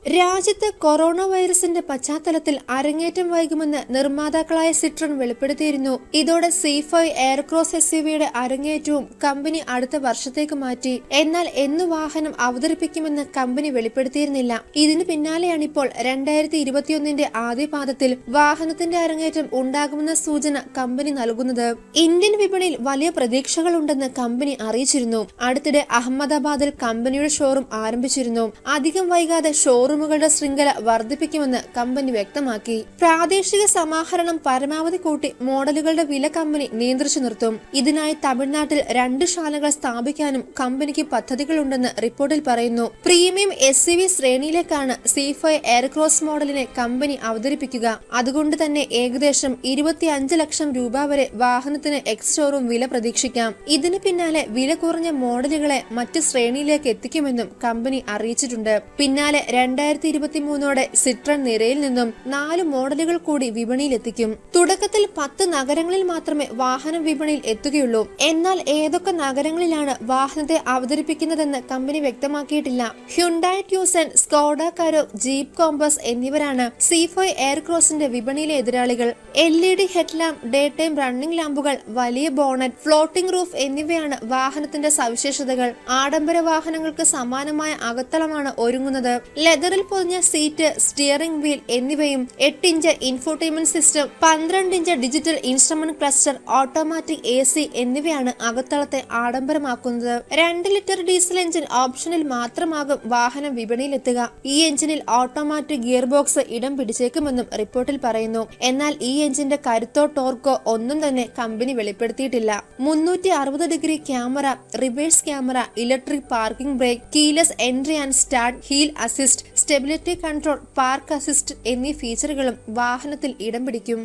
രാജ്യത്ത് കൊറോണ വൈറസിന്റെ പശ്ചാത്തലത്തിൽ അരങ്ങേറ്റം വൈകുമെന്ന് നിർമ്മാതാക്കളായ സിട്രോൺ വെളിപ്പെടുത്തിയിരുന്നു. ഇതോടെ C5 എയർക്രോസ് SUVയുടെ അരങ്ങേറ്റവും കമ്പനി അടുത്ത വർഷത്തേക്ക് മാറ്റി. എന്നാൽ എന്നു വാഹനം അവതരിപ്പിക്കുമെന്ന് കമ്പനി വെളിപ്പെടുത്തിയിരുന്നില്ല. ഇതിനു പിന്നാലെയാണിപ്പോൾ 2021 ആദ്യപാദത്തിൽ വാഹനത്തിന്റെ അരങ്ങേറ്റം ഉണ്ടാകുമെന്ന സൂചന കമ്പനി നൽകുന്നത്. ഇന്ത്യൻ വിപണിയിൽ വലിയ പ്രതീക്ഷകളുണ്ടെന്ന് കമ്പനി അറിയിച്ചിരുന്നു. അടുത്തിടെ അഹമ്മദാബാദിൽ കമ്പനിയുടെ ഷോറൂം ആരംഭിച്ചിരുന്നു. അധികം വൈകാതെ ഷോറൂമുകളുടെ ശൃംഖല വർദ്ധിപ്പിക്കുമെന്ന് കമ്പനി വ്യക്തമാക്കി. പ്രാദേശിക സമാഹരണം പരമാവധി കൂട്ടി മോഡലുകളുടെ വില കമ്പനി നിയന്ത്രിച്ചു നിർത്തും. ഇതിനായി തമിഴ്നാട്ടിൽ 2 ശാലകൾ സ്ഥാപിക്കാനും കമ്പനിക്ക് പദ്ധതികളുണ്ടെന്ന് റിപ്പോർട്ടിൽ പറയുന്നു. പ്രീമിയം SUV ശ്രേണിയിലേക്കാണ് C5 എയർക്രോസ് മോഡലിനെ കമ്പനി അവതരിപ്പിക്കുക. അതുകൊണ്ട് തന്നെ ഏകദേശം 25 ലക്ഷം രൂപ വരെ വാഹനത്തിന് എക്സ് ഷോറൂം വില പ്രതീക്ഷിക്കാം. ഇതിന് പിന്നാലെ വില കുറഞ്ഞ മോഡലുകളെ മറ്റ് ശ്രേണിയിലേക്ക് എത്തിക്കുമെന്നും കമ്പനി അറിയിച്ചിട്ടുണ്ട്. പിന്നാലെ 2023 സിട്രോൺ നിരയിൽ നിന്നും 4 മോഡലുകൾ കൂടി വിപണിയിലെത്തിക്കും. തുടക്കത്തിൽ 10 നഗരങ്ങളിൽ മാത്രമേ വാഹനം വിപണിയിൽ എത്തുകയുള്ളൂ. എന്നാൽ ഏതൊക്കെ നഗരങ്ങളിലാണ് വാഹനത്തെ അവതരിപ്പിക്കുന്നതെന്ന് കമ്പനി വ്യക്തമാക്കിയിട്ടില്ല. Hyundai Tucson, Skoda Karoq, Jeep Compass എന്നിവരാണ് C5 എയർക്രോസിന്റെ വിപണിയിലെ എതിരാളികൾ. LED headlamp, day time running ലാമ്പുകൾ, വലിയ ബോണറ്റ്, ഫ്ലോട്ടിംഗ് റൂഫ് എന്നിവയാണ് വാഹനത്തിന്റെ സവിശേഷതകൾ. ആഡംബര വാഹനങ്ങൾക്ക് സമാനമായ അകത്തളമാണ് ഒരുങ്ങുന്നത്. ലെതറിൽ പൊതിഞ്ഞ സീറ്റ്, സ്റ്റിയറിംഗ് വീൽ എന്നിവയും 8 inch infotainment system, 12 inch digital instrument cluster, automatic AC എന്നിവയാണ് അകത്തളത്തെ ആഡംബരമാക്കുന്നത്. 2 ലിറ്റർ ഡീസൽ എഞ്ചിൻ ഓപ്ഷനിൽ മാത്രമാകും വാഹനം വിപണിയിലെത്തുക. ഈ എഞ്ചിനിൽ ഓട്ടോമാറ്റിക് ഗിയർ ബോക്സ് ഇടം പിടിച്ചേക്കുമെന്നും റിപ്പോർട്ടിൽ പറയുന്നു. എന്നാൽ ഈ എഞ്ചിന്റെ കരുത്തോ ടോർക്കോ ഒന്നും തന്നെ കമ്പനി വെളിപ്പെടുത്തിയിട്ടില്ല. 360 degree camera, reverse camera, electric parking brake, keyless entry and start, hill assist, stability control, park assist എന്നീ ഫീച്ചറുകളും വാഹനത്തിൽ ഇടം പിടിക്കും.